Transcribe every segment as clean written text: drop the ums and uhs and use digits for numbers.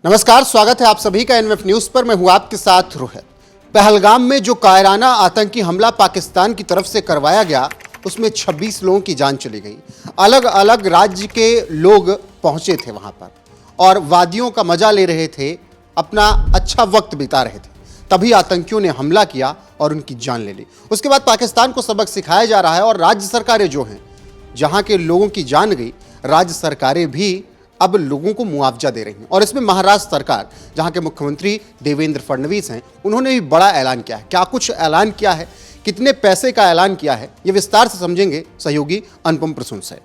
नमस्कार, स्वागत है आप सभी का एनएफ न्यूज पर। मैं हूं आपके साथ रोहित। पहलगाम में जो कायराना आतंकी हमला पाकिस्तान की तरफ से करवाया गया, उसमें 26 लोगों की जान चली गई। अलग अलग राज्य के लोग पहुंचे थे वहां पर और वादियों का मजा ले रहे थे, अपना अच्छा वक्त बिता रहे थे। तभी आतंकियों ने हमला किया और उनकी जान ले ली। उसके बाद पाकिस्तान को सबक सिखाया जा रहा है और राज्य सरकारें जो हैं, जहां के लोगों की जान गई, राज्य सरकारें भी अब लोगों को मुआवजा दे रही हैं। और इसमें महाराष्ट्र सरकार, जहां के मुख्यमंत्री देवेंद्र फडणवीस हैं, उन्होंने भी बड़ा ऐलान किया है। क्या कुछ ऐलान किया है, कितने पैसे का ऐलान किया है, ये विस्तार से समझेंगे सहयोगी अनुपम प्रसून से।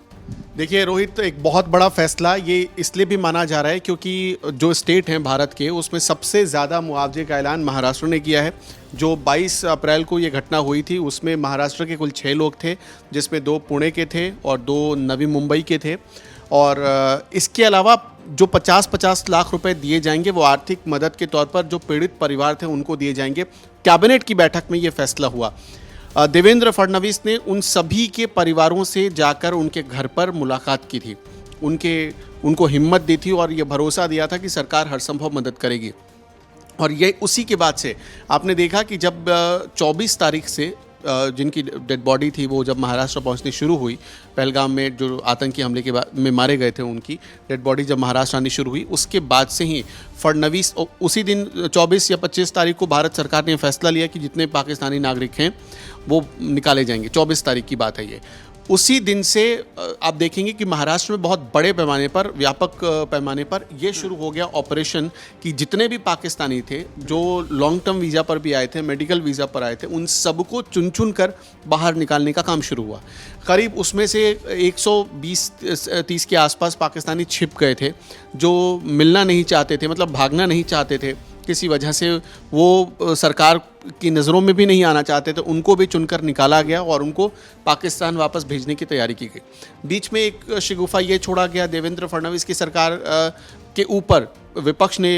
देखिए रोहित, एक बहुत बड़ा फैसला ये इसलिए भी माना जा रहा है क्योंकि जो स्टेट हैं भारत के, उसमें सबसे ज़्यादा मुआवजे का ऐलान महाराष्ट्र ने किया है। जो 22 अप्रैल को ये घटना हुई थी, उसमें महाराष्ट्र के कुल 6 लोग थे, जिसमें 2 पुणे के थे और 2 नवी मुंबई के थे। और इसके अलावा जो 50-50 लाख रुपए दिए जाएंगे, वो आर्थिक मदद के तौर पर जो पीड़ित परिवार थे उनको दिए जाएंगे। कैबिनेट की बैठक में ये फैसला हुआ। देवेंद्र फडणवीस ने उन सभी के परिवारों से जाकर उनके घर पर मुलाकात की थी, उनको हिम्मत दी थी और ये भरोसा दिया था कि सरकार हर संभव मदद करेगी। और ये उसी के बाद से आपने देखा कि जब 24 तारीख से जिनकी डेड बॉडी थी, वो जब महाराष्ट्र पहुंचनी शुरू हुई, पहलगाम में जो आतंकी हमले के बाद में मारे गए थे, उनकी डेड बॉडी जब महाराष्ट्र आनी शुरू हुई, उसके बाद से ही फडणवीस उसी दिन 24 या 25 तारीख को भारत सरकार ने फैसला लिया कि जितने पाकिस्तानी नागरिक हैं वो निकाले जाएंगे। 24 तारीख की बात है ये। उसी दिन से आप देखेंगे कि महाराष्ट्र में बहुत बड़े पैमाने पर, व्यापक पैमाने पर ये शुरू हो गया ऑपरेशन कि जितने भी पाकिस्तानी थे जो लॉन्ग टर्म वीज़ा पर भी आए थे, मेडिकल वीज़ा पर आए थे, उन सबको चुन चुन कर बाहर निकालने का काम शुरू हुआ। करीब उसमें से 120-30 के आसपास पाकिस्तानी छिप गए थे, जो मिलना नहीं चाहते थे, मतलब भागना नहीं चाहते थे किसी वजह से, वो सरकार की नज़रों में भी नहीं आना चाहते थे। उनको भी चुनकर निकाला गया और उनको पाकिस्तान वापस भेजने की तैयारी की गई। बीच में एक शिगुफा ये छोड़ा गया देवेंद्र फडणवीस की सरकार के ऊपर, विपक्ष ने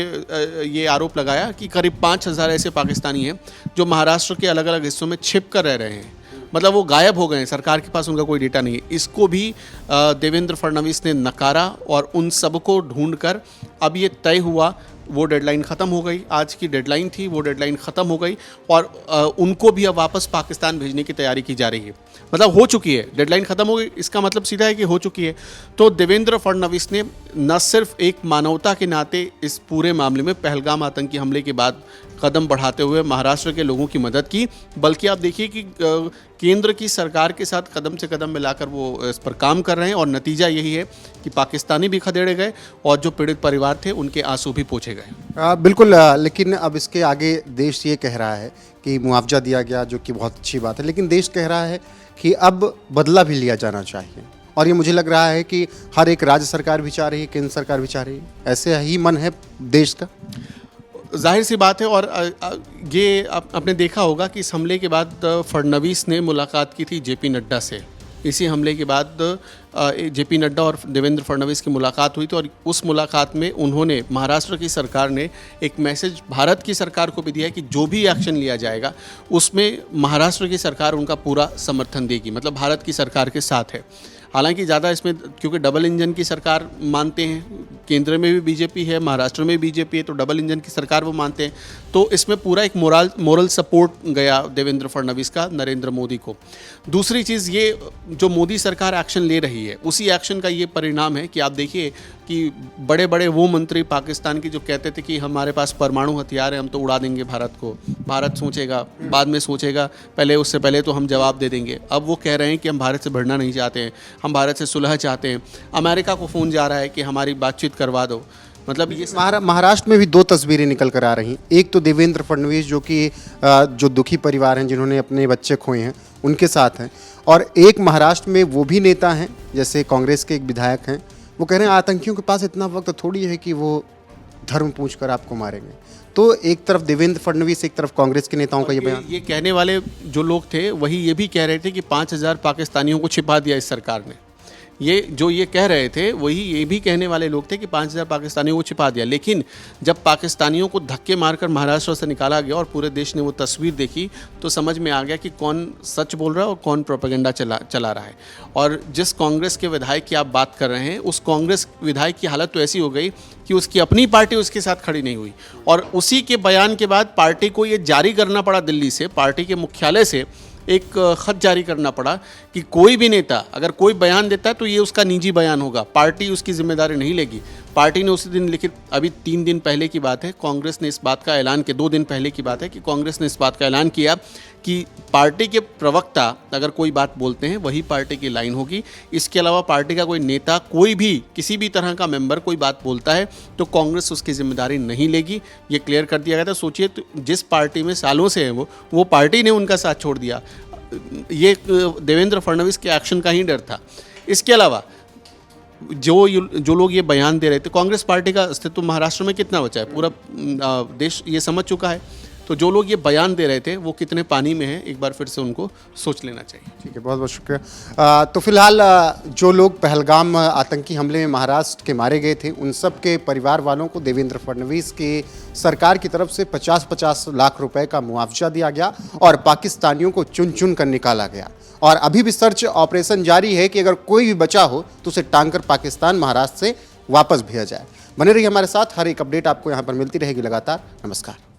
ये आरोप लगाया कि करीब 5,000 ऐसे पाकिस्तानी हैं जो महाराष्ट्र के अलग अलग हिस्सों में छिप कर रह रहे हैं, मतलब वो गायब हो गए हैं, सरकार के पास उनका कोई डेटा नहीं है। इसको भी देवेंद्र फडणवीस ने नकारा और उन सबको ढूंढकर अब ये तय हुआ, वो डेडलाइन ख़त्म हो गई, आज की डेडलाइन थी, वो डेडलाइन ख़त्म हो गई और उनको भी अब वापस पाकिस्तान भेजने की तैयारी की जा रही है। मतलब हो चुकी है, डेडलाइन ख़त्म हो गई, इसका मतलब सीधा है कि हो चुकी है। तो देवेंद्र फडणवीस ने न सिर्फ एक मानवता के नाते इस पूरे मामले में पहलगाम आतंकी हमले के बाद कदम बढ़ाते हुए महाराष्ट्र के लोगों की मदद की, बल्कि आप देखिए कि केंद्र की सरकार के साथ कदम से कदम मिलाकर वो इस पर काम कर रहे हैं। और नतीजा यही है कि पाकिस्तानी भी खदेड़े गए और जो पीड़ित परिवार थे उनके आंसू भी पोंछे गए। बिल्कुल, लेकिन अब इसके आगे देश ये कह रहा है कि मुआवजा दिया गया, जो कि बहुत अच्छी बात है, लेकिन देश कह रहा है कि अब बदला भी लिया जाना चाहिए। और ये मुझे लग रहा है कि हर एक राज्य सरकार भी चाह रही है, केंद्र सरकार भी चाह रही है। ऐसे ही मन है देश का, जाहिर सी बात है। और ये आपने देखा होगा कि इस हमले के बाद फडणवीस ने मुलाकात की थी जेपी नड्डा से। इसी हमले के बाद जेपी नड्डा और देवेंद्र फडणवीस की मुलाकात हुई थी और उस मुलाकात में उन्होंने, महाराष्ट्र की सरकार ने एक मैसेज भारत की सरकार को भी दिया कि जो भी एक्शन लिया जाएगा उसमें महाराष्ट्र की सरकार उनका पूरा समर्थन देगी, मतलब भारत की सरकार के साथ है। हालांकि ज़्यादा इसमें, क्योंकि डबल इंजन की सरकार मानते हैं, केंद्र में भी बीजेपी है, महाराष्ट्र में भी बीजेपी है, तो डबल इंजन की सरकार वो मानते हैं। तो इसमें पूरा एक मोरल सपोर्ट गया देवेंद्र फडणवीस का नरेंद्र मोदी को। दूसरी चीज़, ये जो मोदी सरकार एक्शन ले रही है, उसी एक्शन का ये परिणाम है कि आप देखिए कि बड़े बड़े वो मंत्री पाकिस्तान की जो कहते थे कि हमारे पास परमाणु हथियार है, हम तो उड़ा देंगे भारत को, भारत सोचेगा, बाद में सोचेगा, उससे पहले तो हम जवाब दे देंगे। अब वो कह रहे हैं कि हम भारत से भिड़ना नहीं चाहते हैं, हम भारत से सुलह चाहते हैं। अमेरिका को फ़ोन जा रहा है कि हमारी बातचीत करवा दो। मतलब ये महाराष्ट्र में भी 2 तस्वीरें निकल कर आ रही। एक तो देवेंद्र फडणवीस, जो कि जो दुखी परिवार हैं, जिन्होंने अपने बच्चे खोए हैं, उनके साथ हैं। और एक महाराष्ट्र में वो भी नेता हैं, जैसे कांग्रेस के एक विधायक हैं, वो कह रहे हैं आतंकियों के पास इतना वक्त थोड़ी है कि वो धर्म पूछकर आपको मारेंगे। तो एक तरफ देवेंद्र फडणवीस, एक तरफ कांग्रेस के नेताओं का ये बयान। ये कहने वाले जो लोग थे वही ये भी कह रहे थे कि 5,000 पाकिस्तानियों को छिपा दिया इस सरकार ने। ये जो ये कह रहे थे वही ये भी कहने वाले लोग थे कि 5,000 पाकिस्तानियों को छिपा दिया, लेकिन जब पाकिस्तानियों को धक्के मारकर महाराष्ट्र से निकाला गया और पूरे देश ने वो तस्वीर देखी तो समझ में आ गया कि कौन सच बोल रहा है और कौन प्रोपेगेंडा चला रहा है। और जिस कांग्रेस के विधायक की आप बात कर रहे हैं, उस कांग्रेस विधायक की हालत तो ऐसी हो गई कि उसकी अपनी पार्टी उसके साथ खड़ी नहीं हुई, और उसी के बयान के बाद पार्टी को ये जारी करना पड़ा, दिल्ली से पार्टी के मुख्यालय से एक खत जारी करना पड़ा कि कोई भी नेता अगर कोई बयान देता है तो ये उसका निजी बयान होगा, पार्टी उसकी जिम्मेदारी नहीं लेगी। पार्टी ने उसी दिन लिखित, अभी 3 दिन पहले की बात है, कांग्रेस ने इस बात का ऐलान किया, 2 दिन पहले की बात है कि कांग्रेस ने इस बात का ऐलान किया कि पार्टी के प्रवक्ता अगर कोई बात बोलते हैं वही पार्टी की लाइन होगी। इसके अलावा पार्टी का कोई नेता, कोई भी किसी भी तरह का मेंबर कोई बात बोलता है तो कांग्रेस उसकी जिम्मेदारी नहीं लेगी, ये क्लियर कर दिया गया था। सोचिए तो जिस पार्टी में सालों से है वो पार्टी ने उनका साथ छोड़ दिया। ये देवेंद्र फडणवीस के एक्शन का ही डर था। इसके अलावा जो लोग ये बयान दे रहे थे, कांग्रेस पार्टी का अस्तित्व महाराष्ट्र में कितना बचा है, पूरा देश ये समझ चुका है। तो जो लोग ये बयान दे रहे थे वो कितने पानी में हैं, एक बार फिर से उनको सोच लेना चाहिए। ठीक है, बहुत बहुत शुक्रिया। तो फिलहाल जो लोग पहलगाम आतंकी हमले में महाराष्ट्र के मारे गए थे, उन सब के परिवार वालों को देवेंद्र फडणवीस की सरकार की तरफ से 50-50 लाख रुपए का मुआवजा दिया गया और पाकिस्तानियों को चुन चुन कर निकाला गया। और अभी भी सर्च ऑपरेशन जारी है कि अगर कोई भी बचा हो तो उसे टांग कर पाकिस्तान महाराष्ट्र से वापस भेजा जाए। बने रहिए हमारे साथ, हर एक अपडेट आपको यहाँ पर मिलती रहेगी लगातार। नमस्कार।